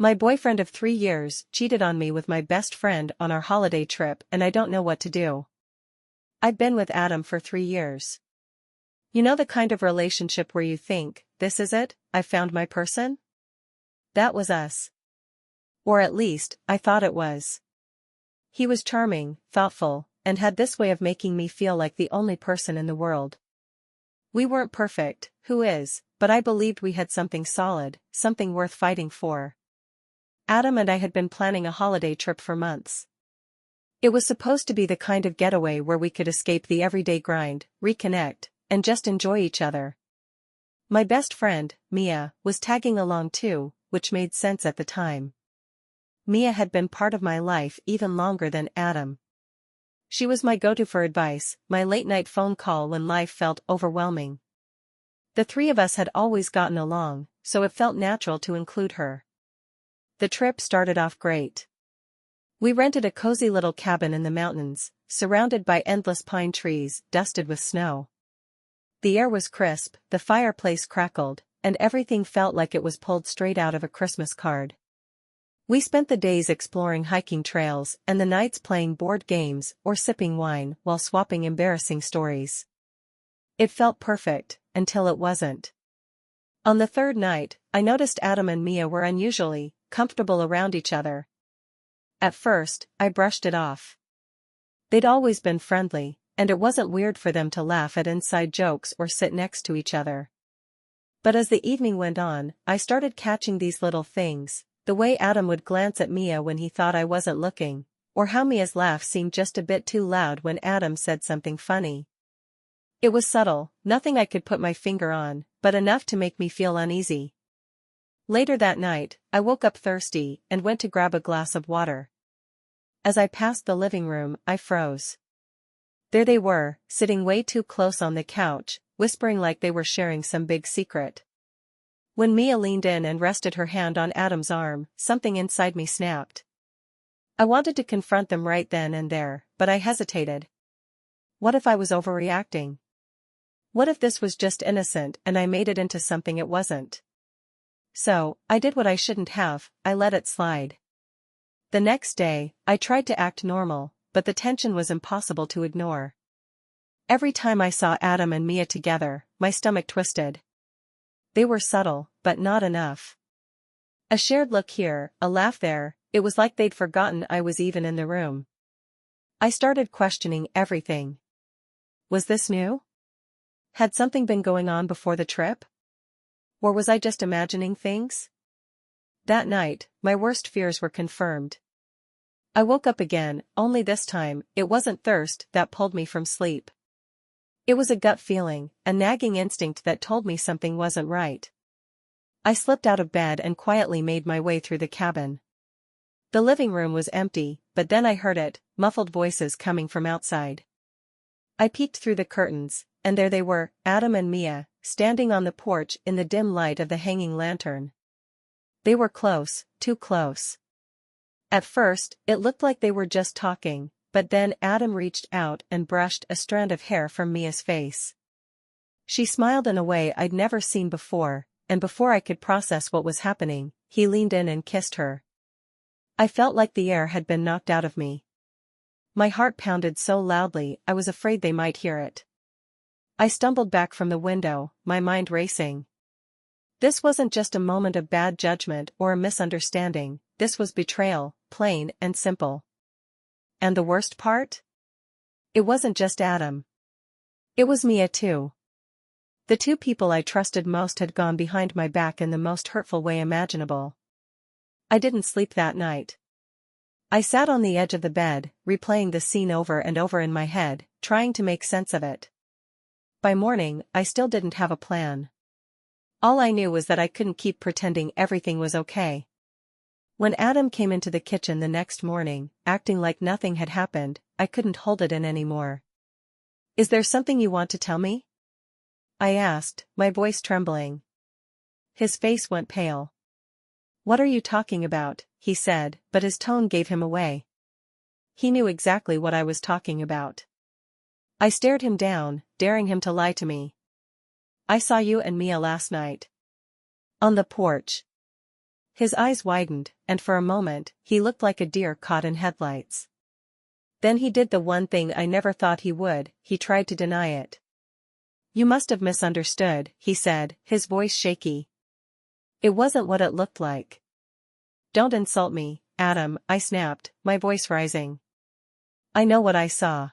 My boyfriend of 3 years cheated on me with my best friend on our holiday trip and I don't know what to do. I've been with Adam for 3 years. You know the kind of relationship where you think, this is it, I've found my person? That was us. Or at least, I thought it was. He was charming, thoughtful, and had this way of making me feel like the only person in the world. We weren't perfect, who is, but I believed we had something solid, something worth fighting for. Adam and I had been planning a holiday trip for months. It was supposed to be the kind of getaway where we could escape the everyday grind, reconnect, and just enjoy each other. My best friend, Mia, was tagging along too, which made sense at the time. Mia had been part of my life even longer than Adam. She was my go-to for advice, my late-night phone call when life felt overwhelming. The three of us had always gotten along, so it felt natural to include her. The trip started off great. We rented a cozy little cabin in the mountains, surrounded by endless pine trees, dusted with snow. The air was crisp, the fireplace crackled, and everything felt like it was pulled straight out of a Christmas card. We spent the days exploring hiking trails and the nights playing board games or sipping wine while swapping embarrassing stories. It felt perfect, until it wasn't. On the third night, I noticed Adam and Mia were unusually comfortable around each other. At first, I brushed it off. They'd always been friendly, and it wasn't weird for them to laugh at inside jokes or sit next to each other. But as the evening went on, I started catching these little things, the way Adam would glance at Mia when he thought I wasn't looking, or how Mia's laugh seemed just a bit too loud when Adam said something funny. It was subtle, nothing I could put my finger on, but enough to make me feel uneasy. Later that night, I woke up thirsty and went to grab a glass of water. As I passed the living room, I froze. There they were, sitting way too close on the couch, whispering like they were sharing some big secret. When Mia leaned in and rested her hand on Adam's arm, something inside me snapped. I wanted to confront them right then and there, but I hesitated. What if I was overreacting? What if this was just innocent and I made it into something it wasn't? So, I did what I shouldn't have, I let it slide. The next day, I tried to act normal, but the tension was impossible to ignore. Every time I saw Adam and Mia together, my stomach twisted. They were subtle, but not enough. A shared look here, a laugh there, it was like they'd forgotten I was even in the room. I started questioning everything. Was this new? Had something been going on before the trip? Or was I just imagining things? That night, my worst fears were confirmed. I woke up again, only this time, it wasn't thirst that pulled me from sleep. It was a gut feeling, a nagging instinct that told me something wasn't right. I slipped out of bed and quietly made my way through the cabin. The living room was empty, but then I heard it, muffled voices coming from outside. I peeked through the curtains, and there they were, Adam and Mia, standing on the porch in the dim light of the hanging lantern. They were close, too close. At first, it looked like they were just talking, but then Adam reached out and brushed a strand of hair from Mia's face. She smiled in a way I'd never seen before, and before I could process what was happening, he leaned in and kissed her. I felt like the air had been knocked out of me. My heart pounded so loudly I was afraid they might hear it. I stumbled back from the window, my mind racing. This wasn't just a moment of bad judgment or a misunderstanding, this was betrayal, plain and simple. And the worst part? It wasn't just Adam. It was Mia too. The two people I trusted most had gone behind my back in the most hurtful way imaginable. I didn't sleep that night. I sat on the edge of the bed, replaying the scene over and over in my head, trying to make sense of it. By morning, I still didn't have a plan. All I knew was that I couldn't keep pretending everything was okay. When Adam came into the kitchen the next morning, acting like nothing had happened, I couldn't hold it in anymore. "Is there something you want to tell me?" I asked, my voice trembling. His face went pale. "What are you talking about?" he said, but his tone gave him away. He knew exactly what I was talking about. I stared him down, daring him to lie to me. "I saw you and Mia last night. On the porch." His eyes widened, and for a moment, he looked like a deer caught in headlights. Then he did the one thing I never thought he would, he tried to deny it. "You must have misunderstood," he said, his voice shaky. "It wasn't what it looked like." "Don't insult me, Adam," I snapped, my voice rising. "I know what I saw."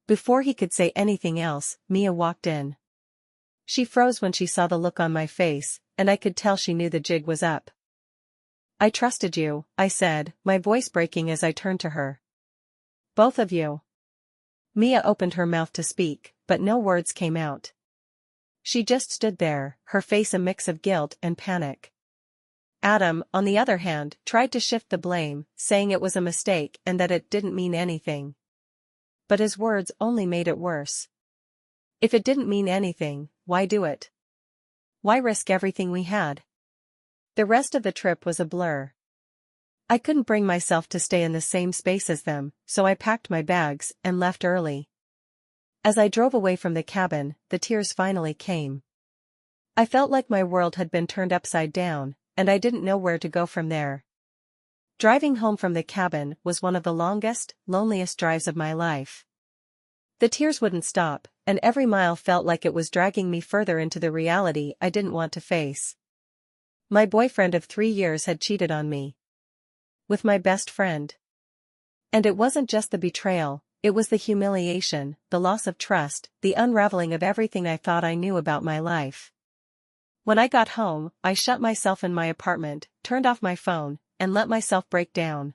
Before he could say anything else, Mia walked in. She froze when she saw the look on my face, and I could tell she knew the jig was up. "I trusted you," I said, my voice breaking as I turned to her. "Both of you." Mia opened her mouth to speak, but no words came out. She just stood there, her face a mix of guilt and panic. Adam, on the other hand, tried to shift the blame, saying it was a mistake and that it didn't mean anything. But his words only made it worse. If it didn't mean anything, why do it? Why risk everything we had? The rest of the trip was a blur. I couldn't bring myself to stay in the same space as them, so I packed my bags and left early. As I drove away from the cabin, the tears finally came. I felt like my world had been turned upside down, and I didn't know where to go from there. Driving home from the cabin was one of the longest, loneliest drives of my life. The tears wouldn't stop, and every mile felt like it was dragging me further into the reality I didn't want to face. My boyfriend of 3 years had cheated on me. With my best friend. And it wasn't just the betrayal, it was the humiliation, the loss of trust, the unraveling of everything I thought I knew about my life. When I got home, I shut myself in my apartment, turned off my phone, and let myself break down.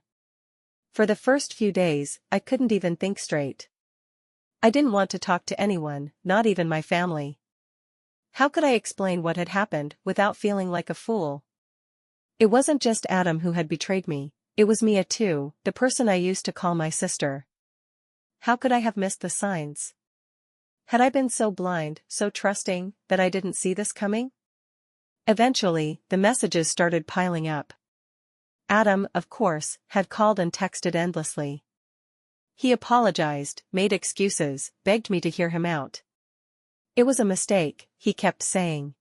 For the first few days, I couldn't even think straight. I didn't want to talk to anyone, not even my family. How could I explain what had happened without feeling like a fool? It wasn't just Adam who had betrayed me, it was Mia too, the person I used to call my sister. How could I have missed the signs? Had I been so blind, so trusting, that I didn't see this coming? Eventually, the messages started piling up. Adam, of course, had called and texted endlessly. He apologized, made excuses, begged me to hear him out. It was a mistake, he kept saying.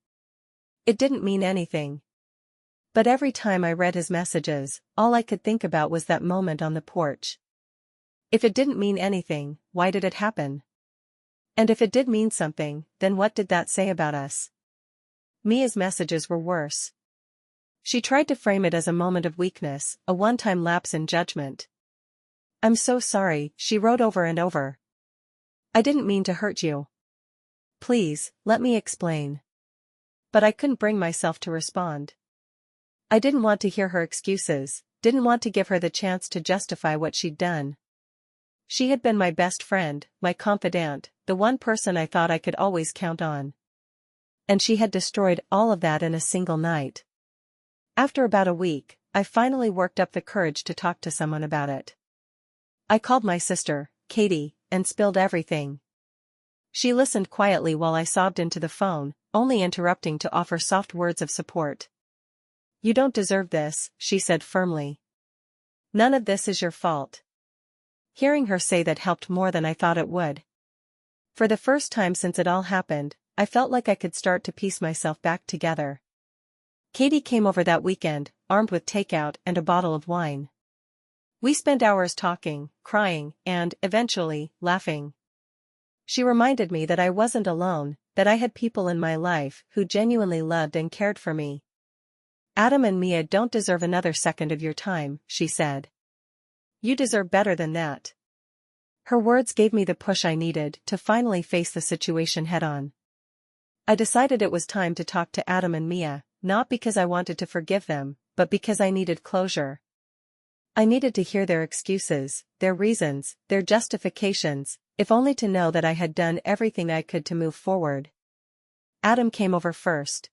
It didn't mean anything. But every time I read his messages, all I could think about was that moment on the porch. If it didn't mean anything, why did it happen? And if it did mean something, then what did that say about us? Mia's messages were worse. She tried to frame it as a moment of weakness, a one-time lapse in judgment. "I'm so sorry," she wrote over and over. "I didn't mean to hurt you. Please, let me explain." But I couldn't bring myself to respond. I didn't want to hear her excuses, didn't want to give her the chance to justify what she'd done. She had been my best friend, my confidant, the one person I thought I could always count on. And she had destroyed all of that in a single night. After about a week, I finally worked up the courage to talk to someone about it. I called my sister, Katie, and spilled everything. She listened quietly while I sobbed into the phone, only interrupting to offer soft words of support. "You don't deserve this," she said firmly. "None of this is your fault." Hearing her say that helped more than I thought it would. For the first time since it all happened, I felt like I could start to piece myself back together. Katie came over that weekend, armed with takeout and a bottle of wine. We spent hours talking, crying, and, eventually, laughing. She reminded me that I wasn't alone, that I had people in my life who genuinely loved and cared for me. "Adam and Mia don't deserve another second of your time," she said. "You deserve better than that." Her words gave me the push I needed to finally face the situation head-on. I decided it was time to talk to Adam and Mia, not because I wanted to forgive them, but because I needed closure. I needed to hear their excuses, their reasons, their justifications, if only to know that I had done everything I could to move forward. Adam came over first.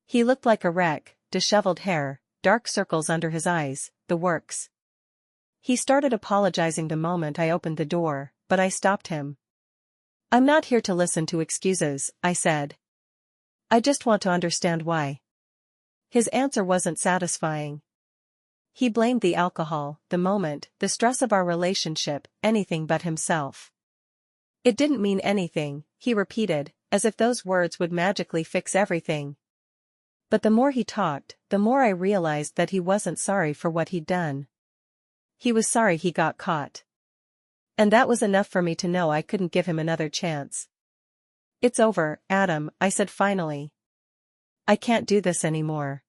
He looked like a wreck, disheveled hair, dark circles under his eyes, the works. He started apologizing the moment I opened the door, but I stopped him. "I'm not here to listen to excuses," I said. "I just want to understand why." His answer wasn't satisfying. He blamed the alcohol, the moment, the stress of our relationship, anything but himself. "It didn't mean anything," he repeated, as if those words would magically fix everything. But the more he talked, the more I realized that he wasn't sorry for what he'd done. He was sorry he got caught. And that was enough for me to know I couldn't give him another chance. "It's over, Adam," I said finally. "I can't do this anymore."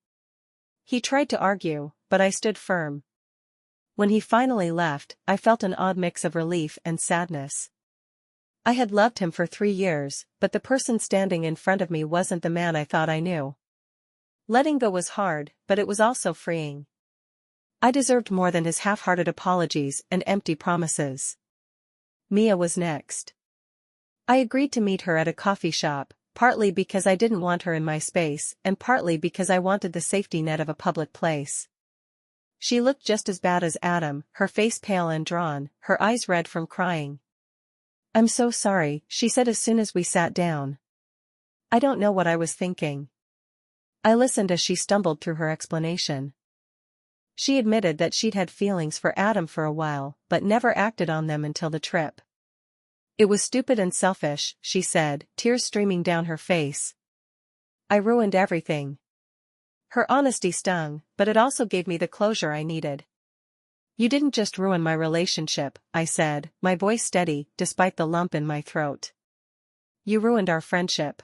He tried to argue, but I stood firm. When he finally left, I felt an odd mix of relief and sadness. I had loved him for 3 years, but the person standing in front of me wasn't the man I thought I knew. Letting go was hard, but it was also freeing. I deserved more than his half-hearted apologies and empty promises. Mia was next. I agreed to meet her at a coffee shop, partly because I didn't want her in my space and partly because I wanted the safety net of a public place. She looked just as bad as Adam, her face pale and drawn, her eyes red from crying. "I'm so sorry," she said as soon as we sat down. I don't know what I was thinking. I listened as she stumbled through her explanation. She admitted that she'd had feelings for Adam for a while, but never acted on them until the trip. "It was stupid and selfish," she said, tears streaming down her face. "I ruined everything." Her honesty stung, but it also gave me the closure I needed. "You didn't just ruin my relationship," I said, my voice steady, despite the lump in my throat. "You ruined our friendship.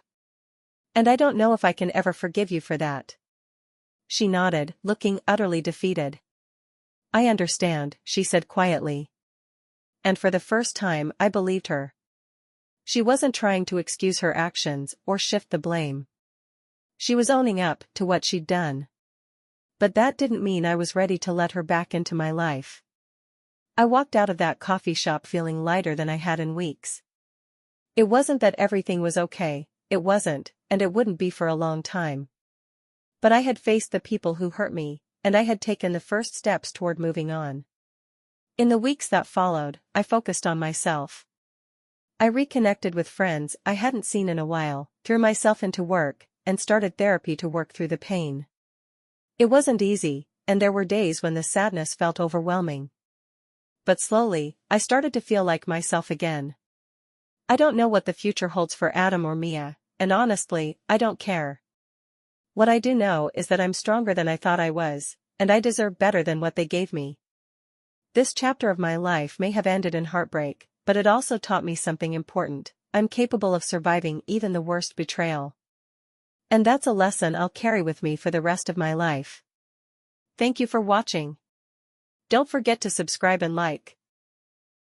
And I don't know if I can ever forgive you for that." She nodded, looking utterly defeated. "I understand," she said quietly. And for the first time I believed her. She wasn't trying to excuse her actions or shift the blame. She was owning up to what she'd done. But that didn't mean I was ready to let her back into my life. I walked out of that coffee shop feeling lighter than I had in weeks. It wasn't that everything was okay, it wasn't, and it wouldn't be for a long time. But I had faced the people who hurt me, and I had taken the first steps toward moving on. In the weeks that followed, I focused on myself. I reconnected with friends I hadn't seen in a while, threw myself into work, and started therapy to work through the pain. It wasn't easy, and there were days when the sadness felt overwhelming. But slowly, I started to feel like myself again. I don't know what the future holds for Adam or Mia, and honestly, I don't care. What I do know is that I'm stronger than I thought I was, and I deserve better than what they gave me. This chapter of my life may have ended in heartbreak, but it also taught me something important. I'm capable of surviving even the worst betrayal. And that's a lesson I'll carry with me for the rest of my life. Thank you for watching. Don't forget to subscribe and like.